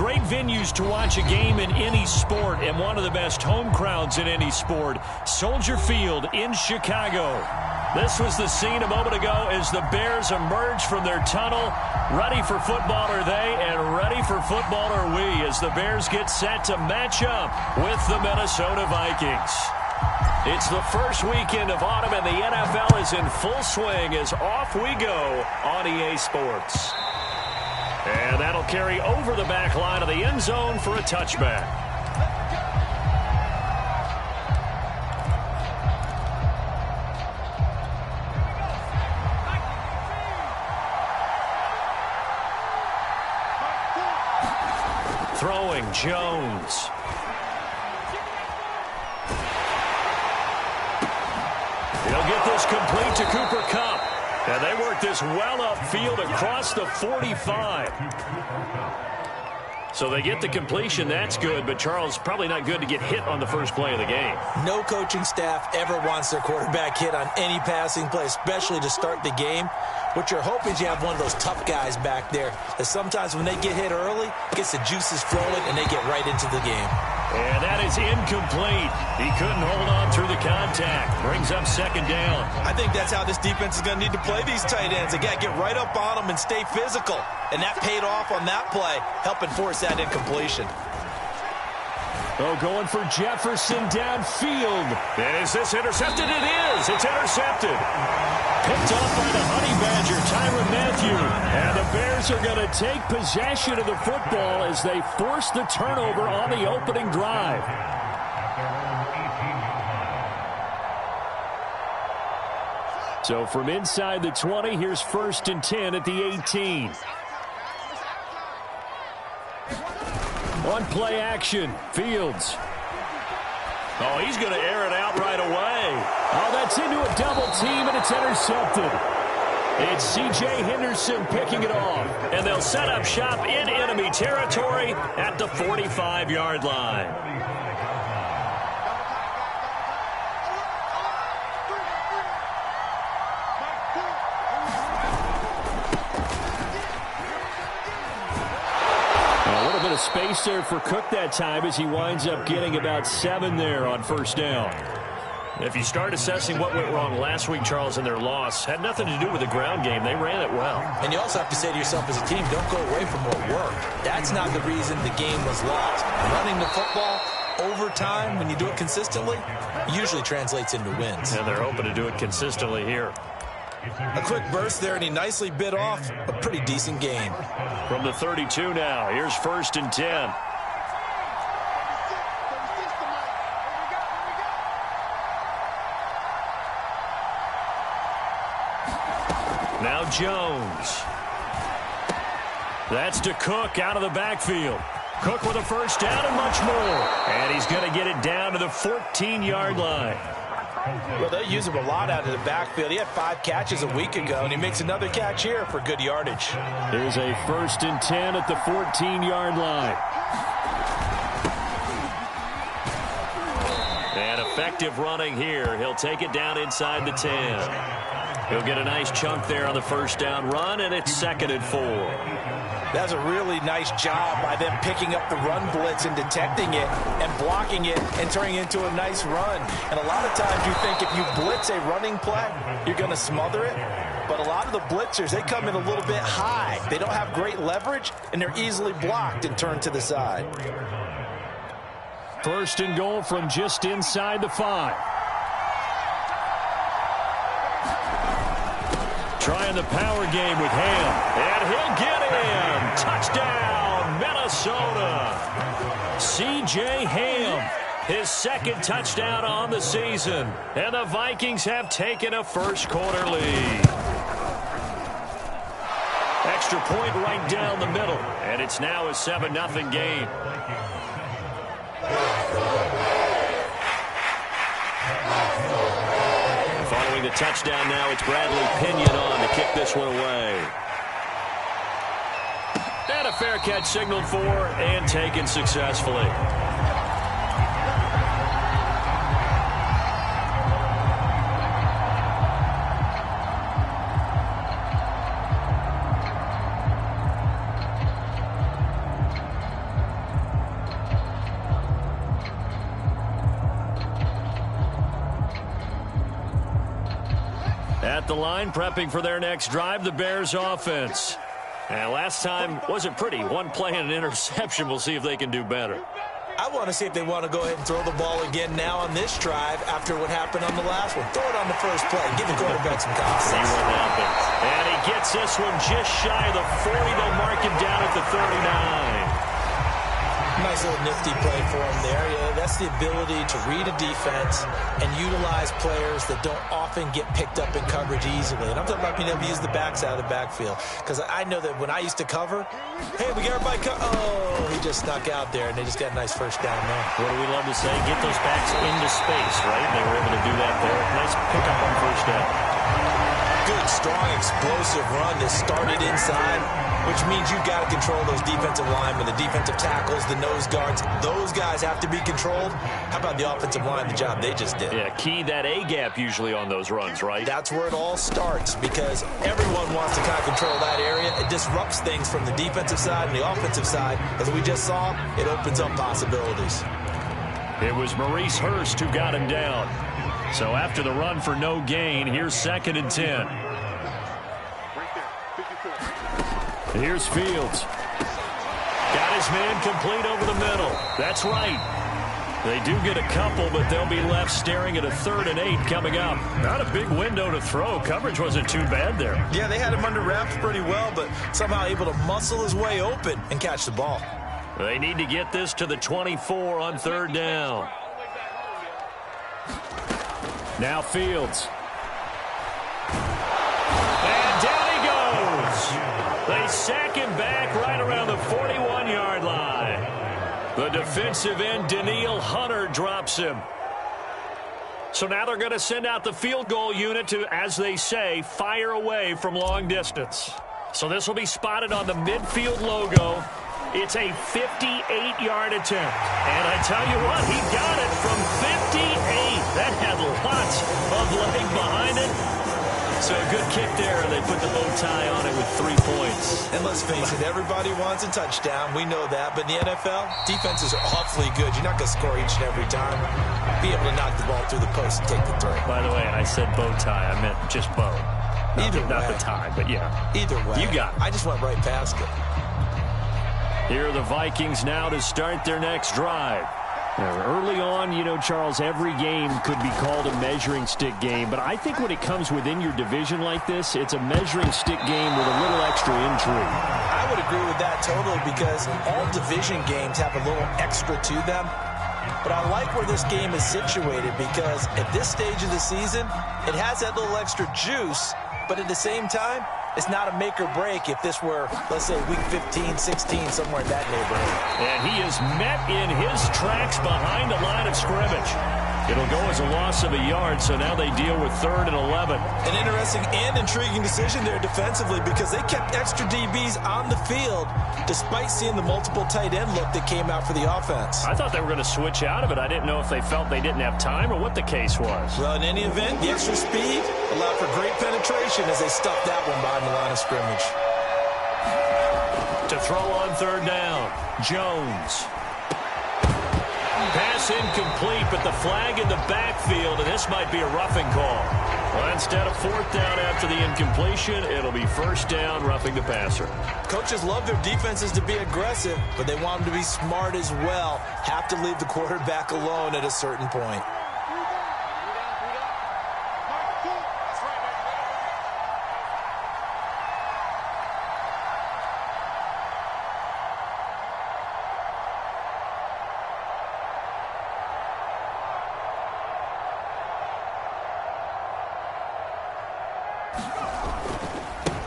great venues to watch a game in any sport, and one of the best home crowds in any sport, Soldier Field in Chicago. This was the scene a moment ago as the Bears emerged from their tunnel. Ready for football are they, and ready for football are we, as the Bears get set to match up with the Minnesota Vikings. It's the first weekend of autumn, and the NFL is in full swing as off we go on EA Sports. And that'll carry over the back line of the end zone for a touchback. Throwing, Jones. He'll get this complete to Cooper Kupp. And they work this well upfield across the 45. So they get the completion. That's good. But, Charles, probably not good to get hit on the first play of the game. No coaching staff ever wants their quarterback hit on any passing play, especially to start the game. What you're hoping is you have one of those tough guys back there that sometimes when they get hit early, gets the juices flowing, and they get right into the game. And that is incomplete. He couldn't hold on through the contact. Brings up second down. I think that's how this defense is going to need to play these tight ends. They got to get right up on them and stay physical. And that paid off on that play, helping force that incompletion. Oh, going for Jefferson downfield. And is this intercepted? It is. It's intercepted. Picked up by the Honey Badger, Tyrann Mathieu. And the Bears are going to take possession of the football as they force the turnover on the opening drive. So from inside the 20, here's 1st and 10 at the 18. On play action, Fields. Oh, he's going to air it out right away. Oh, that's into a double team, and it's intercepted. It's C.J. Henderson picking it off. And they'll set up shop in enemy territory at the 45-yard line. Space there for Cook that time as he winds up getting about 7 there on first down. If you start assessing what went wrong last week, Charles, in their loss, had nothing to do with the ground game. They ran it well. And you also have to say to yourself as a team, don't go away from what worked. That's not the reason the game was lost. Running the football over time, when you do it consistently, usually translates into wins. And they're hoping to do it consistently here. A quick burst there, and he nicely bit off a pretty decent game. From the 32 now, here's 1st and 10. Now Jones. That's to Cook out of the backfield. Cook with a first down and much more. And he's going to get it down to the 14-yard line. Well, they use him a lot out of the backfield. He had 5 catches a week ago, and he makes another catch here for good yardage. There's a 1st and 10 at the 14-yard line. And effective running here. He'll take it down inside the 10. He'll get a nice chunk there on the first down run, and it's 2nd and 4. That's a really nice job by them picking up the run blitz and detecting it and blocking it and turning it into a nice run. And a lot of times you think if you blitz a running play, you're going to smother it. But a lot of the blitzers, they come in a little bit high. They don't have great leverage, and they're easily blocked and turned to the side. 1st and goal from just inside the 5. Trying the power game with Ham. And he'll get him. Touchdown, Minnesota. C.J. Ham, his 2nd touchdown on the season. And the Vikings have taken a first-quarter lead. Extra point right down the middle. And it's now a 7-0 game. Following the touchdown now, it's Bradley Pinion on to kick this one away. And a fair catch signaled for and taken successfully. At the line, prepping for their next drive, the Bears offense. And last time wasn't pretty. One play and an interception. We'll see if they can do better. I want to see if they want to go ahead and throw the ball again now on this drive after what happened on the last one. Throw it on the first play. Give the quarterback some confidence. See what happens. And he gets this one just shy of the 40. They'll mark him down at the 39. Nice little nifty play for him there. Yeah, that's the ability to read a defense and utilize players that don't often get picked up in coverage easily. And I'm talking about being able to use the backs out of the backfield. Because I know that when I used to cover, hey, we got everybody oh, he just snuck out there, and they just got a nice first down there. What do we love to say? Get those backs into space, right? They were able to do that there. Nice pickup on first down. Good, strong, explosive run that started inside, which means you've got to control those defensive linemen, the defensive tackles, the nose guards. Those guys have to be controlled. How about the offensive line, the job they just did? Yeah, key that A-gap usually on those runs, right? That's where it all starts because everyone wants to kind of control that area. It disrupts things from the defensive side and the offensive side. As we just saw, it opens up possibilities. It was Maurice Hurst who got him down. So after the run for no gain, here's 2nd and 10. Here's Fields. Got his man complete over the middle. That's right. They do get a couple, but they'll be left staring at a 3rd and 8 coming up. Not a big window to throw. Coverage wasn't too bad there. Yeah, they had him under wraps pretty well, but somehow able to muscle his way open and catch the ball. They need to get this to the 24 on 3rd down. Now Fields. And down he goes. They sack him back right around the 41-yard line. The defensive end, Daniil Hunter, drops him. So now they're going to send out the field goal unit to, as they say, fire away from long distance. So this will be spotted on the midfield logo. It's a 58-yard attempt. And I tell you what, he got it from 58. That had lots of leg behind it. So a good kick there, and they put the bow tie on it with 3 points. And let's face it, everybody wants a touchdown. We know that. But in the NFL, defenses are awfully good. You're not going to score each and every time. Be able to knock the ball through the post and take the throw. By the way, I said bow tie. I meant just bow. Not the tie, but yeah. Either way. You got it. I just went right past it. Here are the Vikings now to start their next drive. Early on, you know, Charles, every game could be called a measuring stick game. But I think when it comes within your division like this, it's a measuring stick game with a little extra intrigue. I would agree with that totally because all division games have a little extra to them. But I like where this game is situated because at this stage of the season, it has that little extra juice. But at the same time, it's not a make or break if this were, let's say, week 15, 16, somewhere in that neighborhood. And he is met in his tracks behind the line of scrimmage. It'll go as a loss of a yard, so now they deal with 3rd and 11. An interesting and intriguing decision there defensively because they kept extra DBs on the field despite seeing the multiple tight end look that came out for the offense. I thought they were going to switch out of it. I didn't know if they felt they didn't have time or what the case was. Well, in any event, the extra speed allowed for great penetration as they stuffed that one behind the line of scrimmage. To throw on 3rd down, Jones. Pass incomplete, but the flag in the backfield, and this might be a roughing call. Well, instead of 4th down after the incompletion, it'll be 1st down, roughing the passer. Coaches love their defenses to be aggressive, but they want them to be smart as well. Have to leave the quarterback alone at a certain point.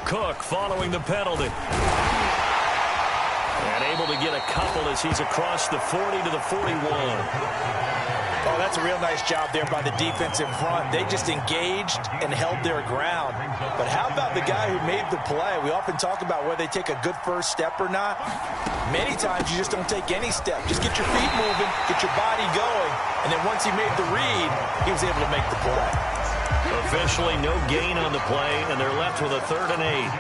Cook following the penalty. And able to get a couple as he's across the 40 to the 41. Oh, that's a real nice job there by the defense in front. They just engaged and held their ground. But how about the guy who made the play? We often talk about whether they take a good first step or not. Many times you just don't take any step. Just get your feet moving, get your body going, and then once he made the read, he was able to make the play. Officially no gain on the play, and they're left with a 3rd and 8.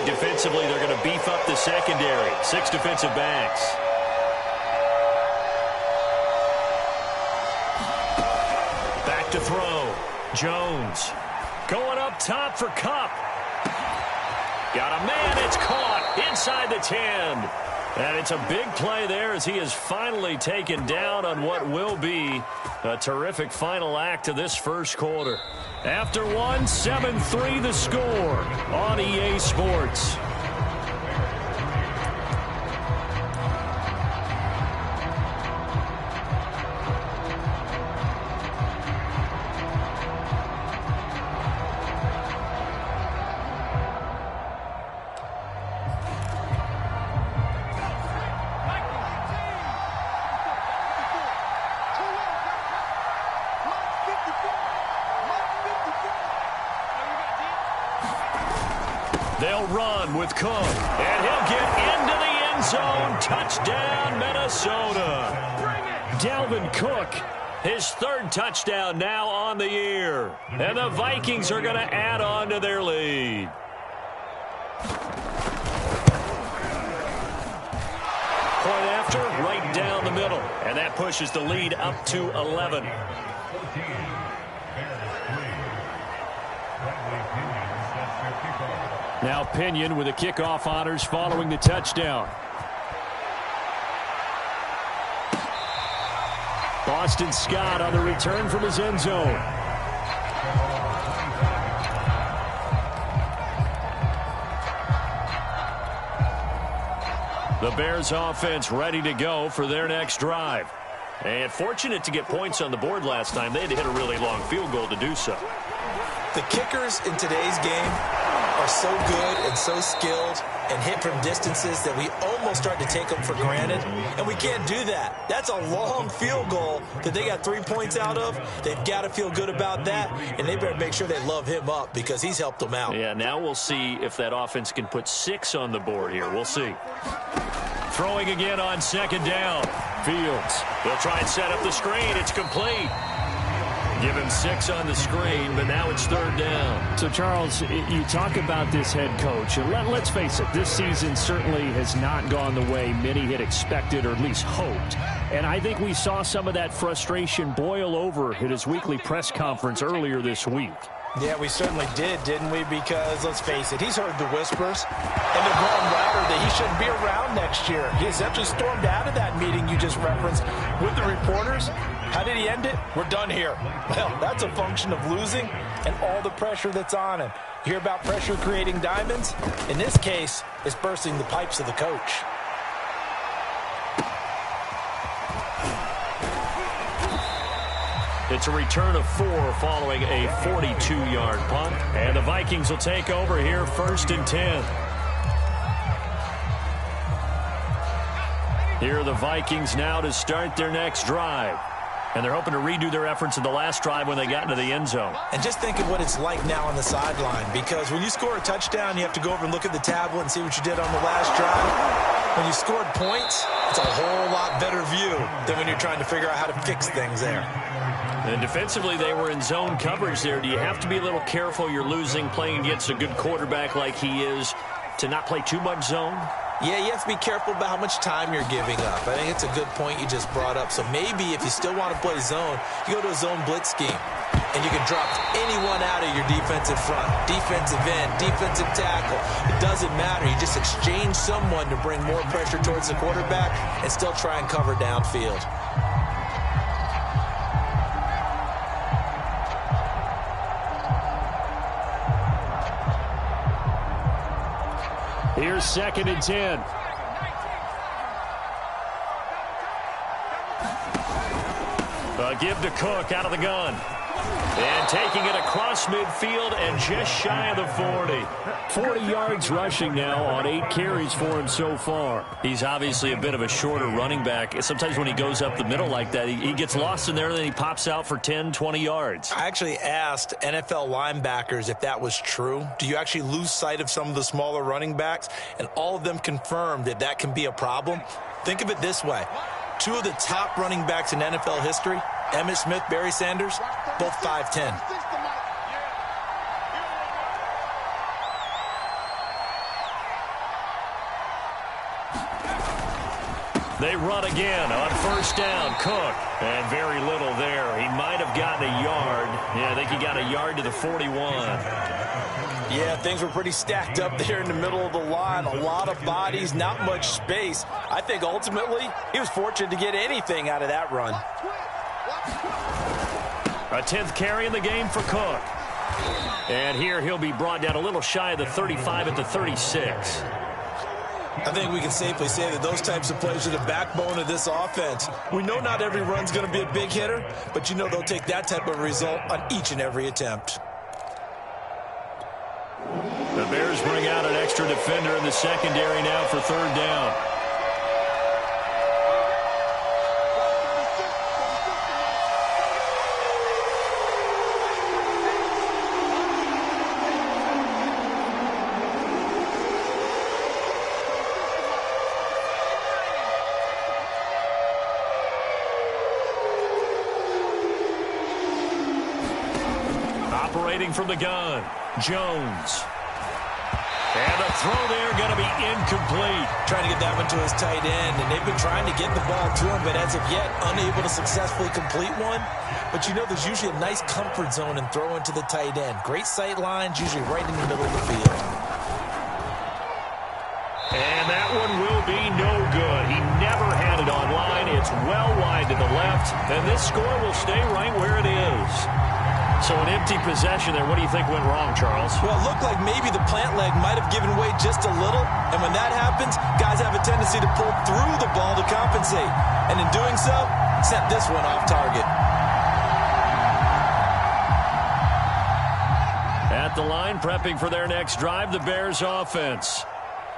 defensively, they're going to beef up the secondary. 6 defensive backs. Back to throw. Jones going up top for Kupp. Got a man. It's caught inside the 10. And it's a big play there as he is finally taken down on what will be a terrific final act of this first quarter. After one, 7-3 the score on EA Sports. They'll run with Cook, and he'll get into the end zone. Touchdown, Minnesota. Dalvin Cook, his 3rd touchdown now on the year. And the Vikings are going to add on to their lead. Point after, right down the middle. And that pushes the lead up to 11. Now Pinion with the kickoff honors following the touchdown. Boston Scott on the return from his end zone. The Bears offense ready to go for their next drive. And fortunate to get points on the board last time. They had to hit a really long field goal to do so. The kickers in today's game are so good and so skilled and hit from distances that we almost start to take them for granted, and we can't do that. That's a long field goal that they got 3 points out of. They've got to feel good about that, and they better make sure they love him up because he's helped them out. Yeah, now we'll see if that offense can put 6 on the board here. We'll see. Throwing again on 2nd down. Fields. They'll try and set up the screen. It's complete. Give him 6 on the screen, but now it's 3rd down. So, Charles, you talk about this head coach, and let's face it, this season certainly has not gone the way many had expected or at least hoped. And I think we saw some of that frustration boil over at his weekly press conference earlier this week. Yeah, we certainly did, didn't we? Because, let's face it, he's heard the whispers, and they're going louder that he shouldn't be around next year. He essentially stormed out of that meeting you just referenced with the reporters. How did he end it? We're done here. Well, that's a function of losing and all the pressure that's on him. You hear about pressure creating diamonds? In this case, it's bursting the pipes of the coach. It's a return of 4 following a 42-yard punt. And the Vikings will take over here 1st and 10. Here are the Vikings now to start their next drive. And they're hoping to redo their efforts in the last drive when they got into the end zone. And just think of what it's like now on the sideline, because when you score a touchdown, you have to go over and look at the tablet and see what you did on the last drive. When you scored points, it's a whole lot better view than when you're trying to figure out how to fix things there. And defensively, they were in zone coverage there. Do you have to be a little careful? You're losing, playing against a good quarterback like he is, to not play too much zone? Yeah, you have to be careful about how much time you're giving up. I think it's a good point you just brought up. So maybe if you still want to play zone, you go to a zone blitz scheme. And you can drop anyone out of your defensive front, defensive end, defensive tackle. It doesn't matter. You just exchange someone to bring more pressure towards the quarterback and still try and cover downfield. Here's 2nd and 10. Give to Cook out of the gun. And taking it across midfield and just shy of the 40. 40 yards rushing now on 8 carries for him so far. He's obviously a bit of a shorter running back. Sometimes when he goes up the middle like that, he gets lost in there and then he pops out for 10, 20 yards. I actually asked NFL linebackers if that was true. Do you actually lose sight of some of the smaller running backs? And all of them confirmed that that can be a problem. Think of it this way. 2 of the top running backs in NFL history, Emmitt Smith, Barry Sanders, both 5'10". They run again on first down. Cook. And very little there. He might have gotten a yard. Yeah, I think he got a yard to the 41. Yeah, things were pretty stacked up there in the middle of the line. A lot of bodies, not much space. I think ultimately he was fortunate to get anything out of that run. A 10th carry in the game for Cook. And here he'll be brought down a little shy of the 35 at the 36. I think we can safely say that those types of plays are the backbone of this offense. We know not every run's going to be a big hitter, but you know they'll take that type of result on each and every attempt. The Bears bring out an extra defender in the secondary now for third down. Operating from the gun, Jones. And the throw there going to be incomplete. Trying to get that one to his tight end, and they've been trying to get the ball to him, but as of yet, unable to successfully complete one. But you know there's usually a nice comfort zone in throwing to the tight end. Great sight lines, usually right in the middle of the field. And that one will be no good. He never had it on line. It's well wide to the left, and this score will stay right where it is. So an empty possession there. What do you think went wrong, Charles? Well, it looked like maybe the plant leg might have given way just a little. And when that happens, guys have a tendency to pull through the ball to compensate. And in doing so, sent this one off target. At the line, prepping for their next drive, the Bears offense.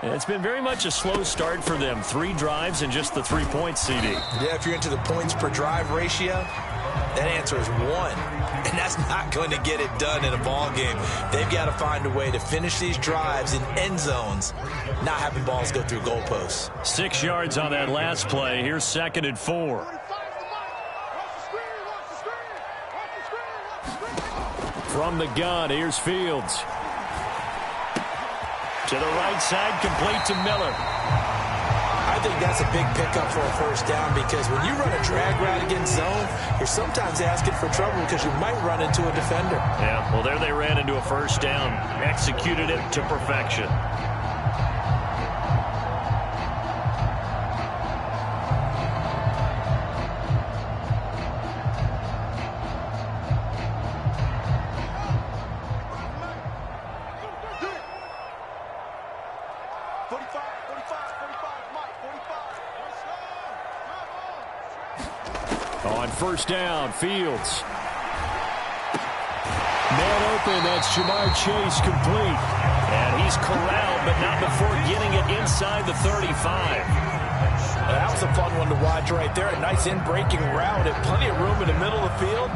It's been very much a slow start for them. 3 drives and just the 3 points, CD. Yeah, if you're into the points per drive ratio, that answer is 1. And that's not going to get it done in a ball game. They've got to find a way to finish these drives in end zones, not having balls go through goalposts. 6 yards on that last play. Here's 2nd and 4. From the gun, here's Fields. To the right side, complete to Miller. I think that's a big pickup for a first down because when you run a drag route against zone, you're sometimes asking for trouble because you might run into a defender. Yeah, well, there they ran into a first down. Executed it to perfection. On first down, Fields. Man open, that's Jamar Chase complete. And he's corralled, but not before getting it inside the 35. That was a fun one to watch right there. A nice in-breaking route and plenty of room in the middle of the field.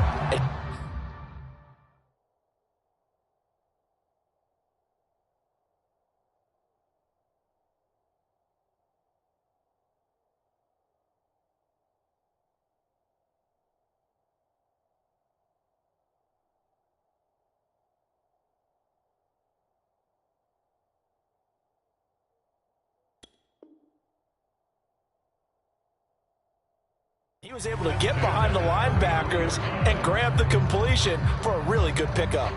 He was able to get behind the linebackers and grab the completion for a really good pickup.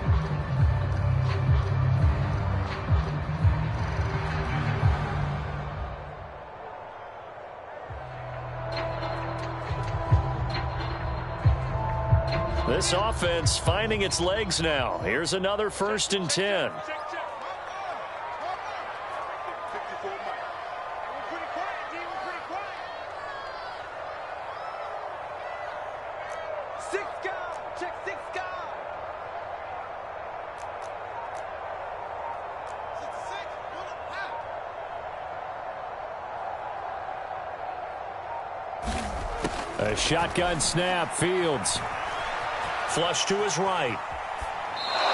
This offense finding its legs now. Here's another 1st and 10. A shotgun snap, Fields. Flush to his right.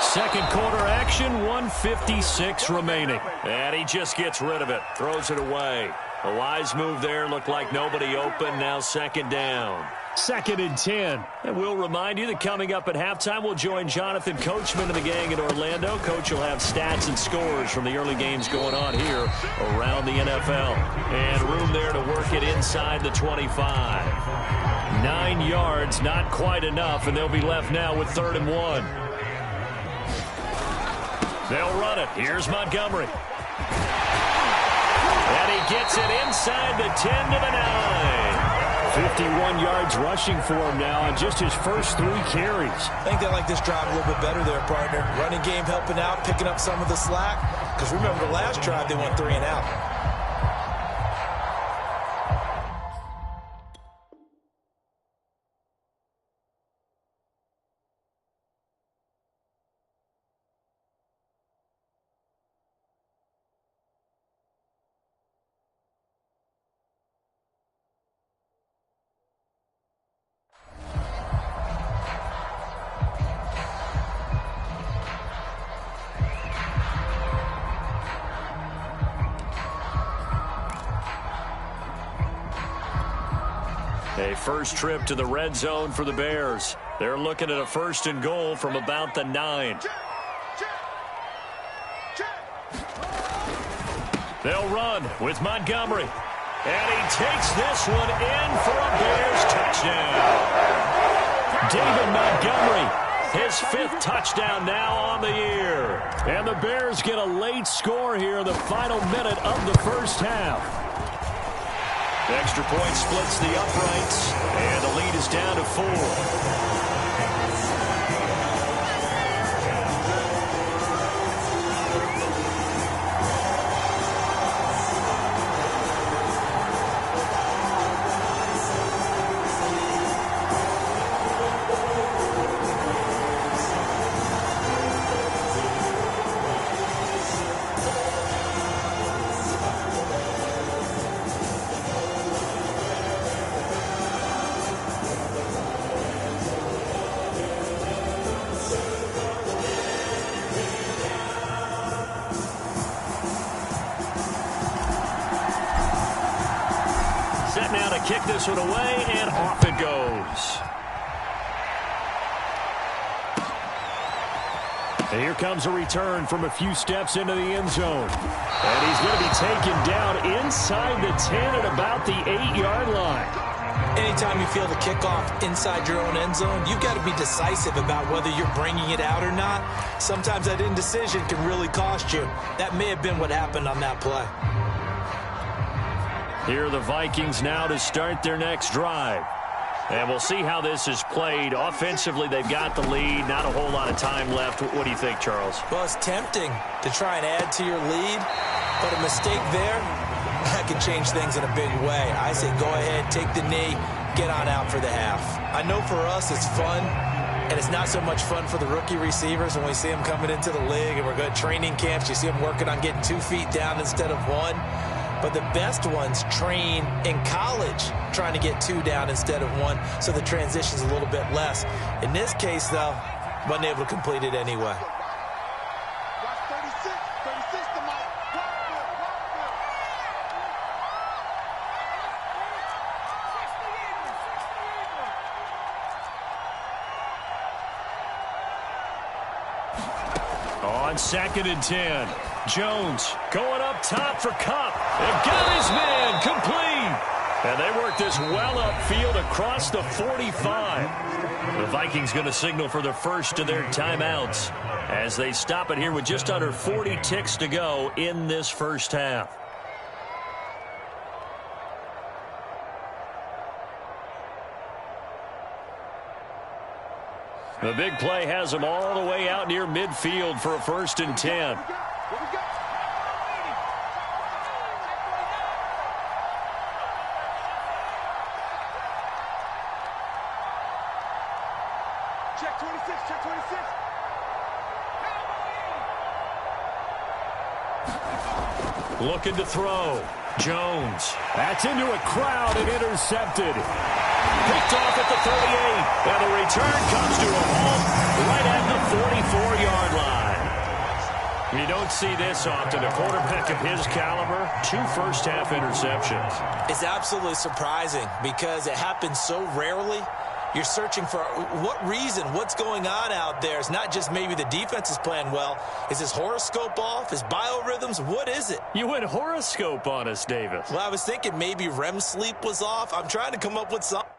2nd quarter action, 1:56 remaining. And he just gets rid of it, throws it away. A wise move there, looked like nobody open, now 2nd down. 2nd and 10. And we'll remind you that coming up at halftime, we'll join Jonathan Coachman and the gang in Orlando. Coach will have stats and scores from the early games going on here around the NFL. And room there to work it inside the 25. 9 yards, not quite enough, and they'll be left now with 3rd and 1. They'll run it. Here's Montgomery. And he gets it inside the 10 to the 9. 51 yards rushing for him now on just his first 3 carries. I think they like this drive a little bit better there, partner. Running game helping out, picking up some of the slack. Because remember the last drive, they went 3 and out. A first trip to the red zone for the Bears. They're looking at a 1st and goal from about the 9. They'll run with Montgomery. And he takes this one in for a Bears touchdown. David Montgomery, his 5th touchdown now on the year. And the Bears get a late score here in the final minute of the first half. Extra point splits the uprights, and the lead is down to 4. Kick this one away, and off it goes. And here comes a return from a few steps into the end zone. And he's going to be taken down inside the 10 at about the 8-yard line. Anytime you feel the kickoff inside your own end zone, you've got to be decisive about whether you're bringing it out or not. Sometimes that indecision can really cost you. That may have been what happened on that play. Here are the Vikings now to start their next drive. And we'll see how this is played. Offensively, they've got the lead. Not a whole lot of time left. What do you think, Charles? Well, it's tempting to try and add to your lead, but a mistake there, that can change things in a big way. I say go ahead, take the knee, get on out for the half. I know for us it's fun, and it's not so much fun for the rookie receivers when we see them coming into the league and we're going to training camps. You see them working on getting 2 feet down instead of 1. But the best ones train in college trying to get 2 down instead of 1, so the transition's a little bit less. In this case, though, wasn't able to complete it anyway. On 2nd and 10, Jones going up top for Kupp. They've got his man complete. And they work this well upfield across the 45. The Vikings going to signal for the first of their timeouts as they stop it here with just under 40 ticks to go in this first half. The big play has them all the way out near midfield for a 1st and 10. Check 26, check 26. Looking to throw. Jones. That's into a crowd and intercepted. Picked off at the 38. And the return comes to a halt right at the 44-yard line. You don't see this often. A quarterback of his caliber, 2 first-half interceptions. It's absolutely surprising because it happens so rarely. You're searching for what reason, what's going on out there. It's not just maybe the defense is playing well. Is his horoscope off? His biorhythms? What is it? You went horoscope on us, Davis. Well, I was thinking maybe REM sleep was off. I'm trying to come up with something.